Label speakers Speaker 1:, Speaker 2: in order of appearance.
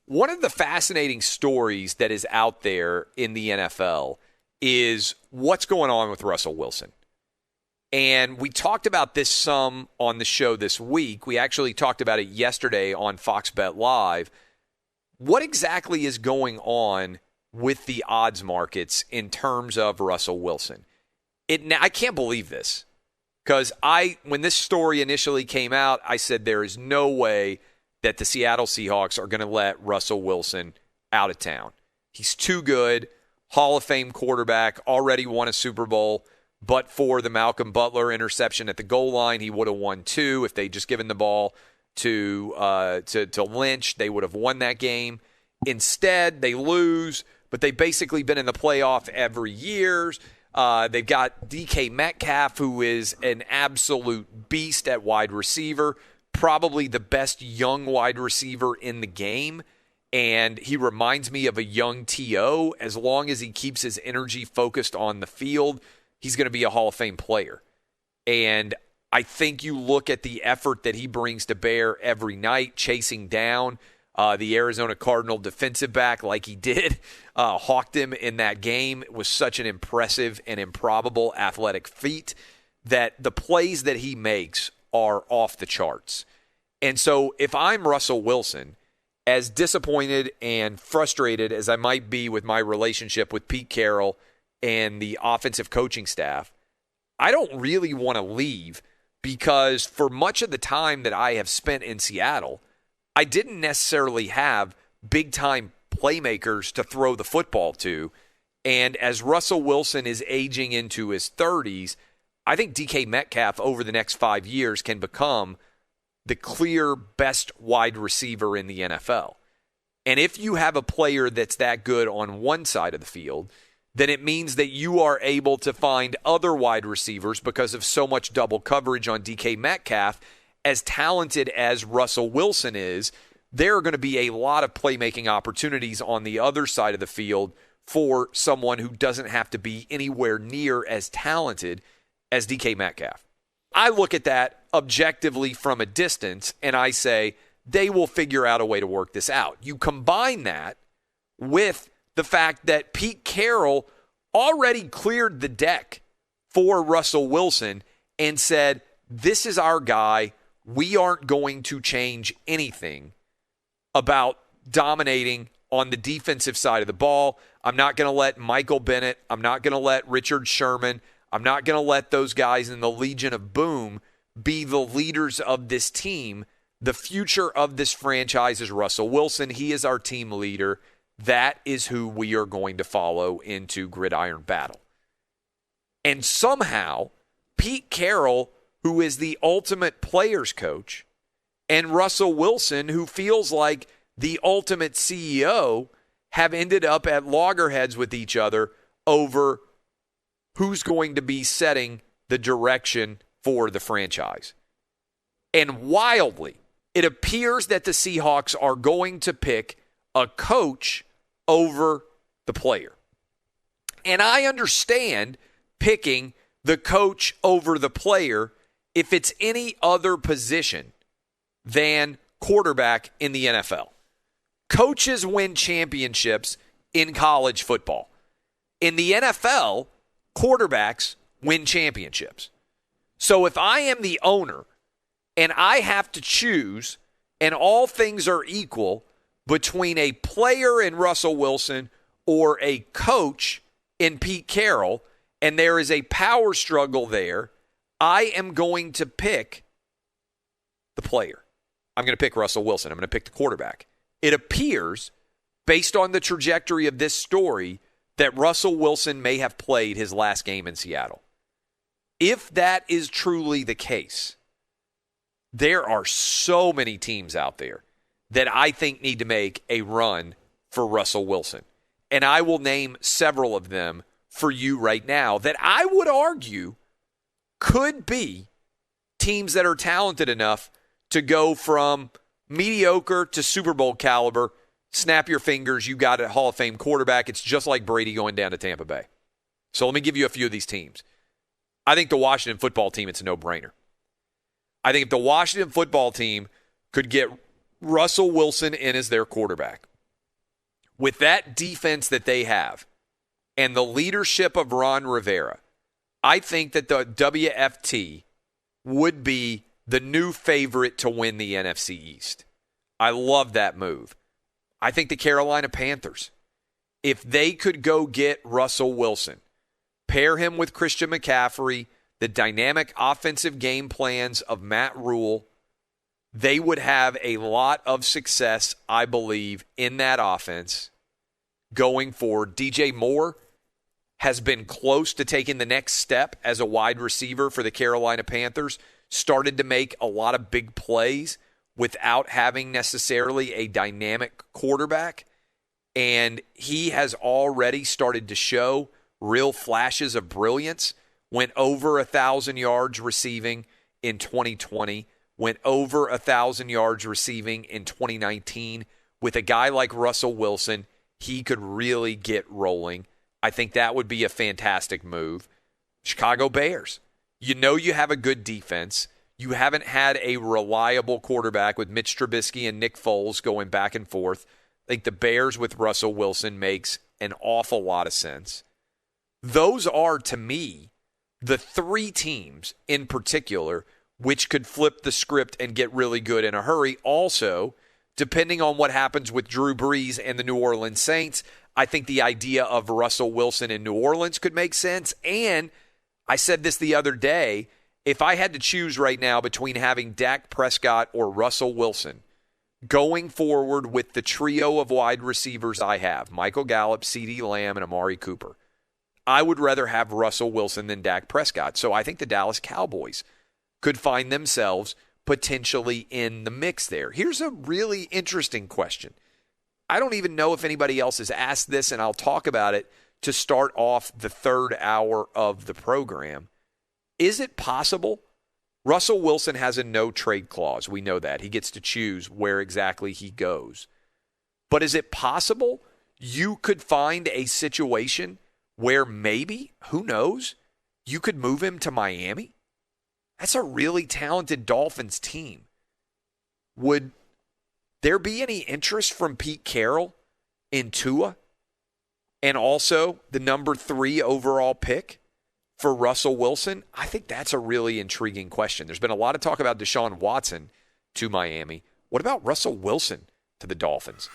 Speaker 1: One of the fascinating stories that is out there in the NFL is what's going on with Russell Wilson. And we talked about this some on the show this week. We actually talked about it yesterday on Fox Bet Live. What exactly is going on with the odds markets in terms of Russell Wilson? I can't believe this, because when this story initially came out, I said there is no way that the Seattle Seahawks are going to let Russell Wilson out of town. He's too good, Hall of Fame quarterback, already won a Super Bowl, but for the Malcolm Butler interception at the goal line, he would have won 2. If they'd just given the ball to Lynch, they would have won that game. Instead, they lose, but they've basically been in the playoff every year. They've got DK Metcalf, who is an absolute beast at wide receiver, probably the best young wide receiver in the game, and he reminds me of a young T.O. As long as he keeps his energy focused on the field, he's going to be a Hall of Fame player. And I think you look at the effort that he brings to bear every night, chasing down the Arizona Cardinal defensive back like he did, hawked him in that game. It was such an impressive and improbable athletic feat that the plays that he makes are off the charts. And so if I'm Russell Wilson, as disappointed and frustrated as I might be with my relationship with Pete Carroll and the offensive coaching staff, I don't really want to leave, because for much of the time that I have spent in Seattle, I didn't necessarily have big-time playmakers to throw the football to. And as Russell Wilson is aging into his 30s, I think DK Metcalf over the next 5 years can become the clear best wide receiver in the NFL. And if you have a player that's that good on one side of the field, then it means that you are able to find other wide receivers, because of so much double coverage on DK Metcalf. As talented as Russell Wilson is, there are going to be a lot of playmaking opportunities on the other side of the field for someone who doesn't have to be anywhere near as talented as DK Metcalf. I look at that objectively from a distance, and I say they will figure out a way to work this out. You combine that with the fact that Pete Carroll already cleared the deck for Russell Wilson and said, this is our guy. We aren't going to change anything about dominating on the defensive side of the ball. I'm not going to let Michael Bennett. I'm not going to let Richard Sherman. I'm not going to let those guys in the Legion of Boom be the leaders of this team. The future of this franchise is Russell Wilson. He is our team leader. That is who we are going to follow into gridiron battle. And somehow, Pete Carroll, who is the ultimate players coach, and Russell Wilson, who feels like the ultimate CEO, have ended up at loggerheads with each other over who's going to be setting the direction for the franchise. And wildly, it appears that the Seahawks are going to pick a coach over the player. And I understand picking the coach over the player if it's any other position than quarterback in the NFL. Coaches win championships in college football. In the NFL, quarterbacks win championships. So if I am the owner and I have to choose, and all things are equal, between a player in Russell Wilson or a coach in Pete Carroll, and there is a power struggle there, I am going to pick the player. I'm going to pick Russell Wilson. I'm going to pick the quarterback. It appears, based on the trajectory of this story, that Russell Wilson may have played his last game in Seattle. If that is truly the case, there are so many teams out there that I think need to make a run for Russell Wilson. And I will name several of them for you right now that I would argue could be teams that are talented enough to go from mediocre to Super Bowl caliber. Snap your fingers, you got a Hall of Fame quarterback. It's just like Brady going down to Tampa Bay. So let me give you a few of these teams. I think the Washington football team, it's a no-brainer. I think if the Washington football team could get Russell Wilson in as their quarterback, with that defense that they have and the leadership of Ron Rivera, I think that the WFT would be the new favorite to win the NFC East. I love that move. I think the Carolina Panthers, if they could go get Russell Wilson, pair him with Christian McCaffrey, the dynamic offensive game plans of Matt Rule, they would have a lot of success, I believe, in that offense going forward. DJ Moore has been close to taking the next step as a wide receiver for the Carolina Panthers, started to make a lot of big plays without having necessarily a dynamic quarterback, and he has already started to show real flashes of brilliance. Went over 1,000 yards receiving in 2020, went over 1,000 yards receiving in 2019. With a guy like Russell Wilson, he could really get rolling. I think that would be a fantastic move. Chicago Bears, you know you have a good defense. You haven't had a reliable quarterback with Mitch Trubisky and Nick Foles going back and forth. I think the Bears with Russell Wilson makes an awful lot of sense. Those are, to me, the three teams in particular which could flip the script and get really good in a hurry. Also, depending on what happens with Drew Brees and the New Orleans Saints, I think the idea of Russell Wilson in New Orleans could make sense. And I said this the other day, if I had to choose right now between having Dak Prescott or Russell Wilson going forward with the trio of wide receivers I have, Michael Gallup, CeeDee Lamb, and Amari Cooper, I would rather have Russell Wilson than Dak Prescott. So I think the Dallas Cowboys could find themselves potentially in the mix there. Here's a really interesting question. I don't even know if anybody else has asked this, and I'll talk about it to start off the third hour of the program. Is it possible? Russell Wilson has a no-trade clause. We know that. He gets to choose where exactly he goes. But is it possible you could find a situation where maybe, who knows, you could move him to Miami? That's a really talented Dolphins team. Would there be any interest from Pete Carroll in Tua and also the number 3 overall pick for Russell Wilson? I think that's a really intriguing question. There's been a lot of talk about Deshaun Watson to Miami. What about Russell Wilson to the Dolphins?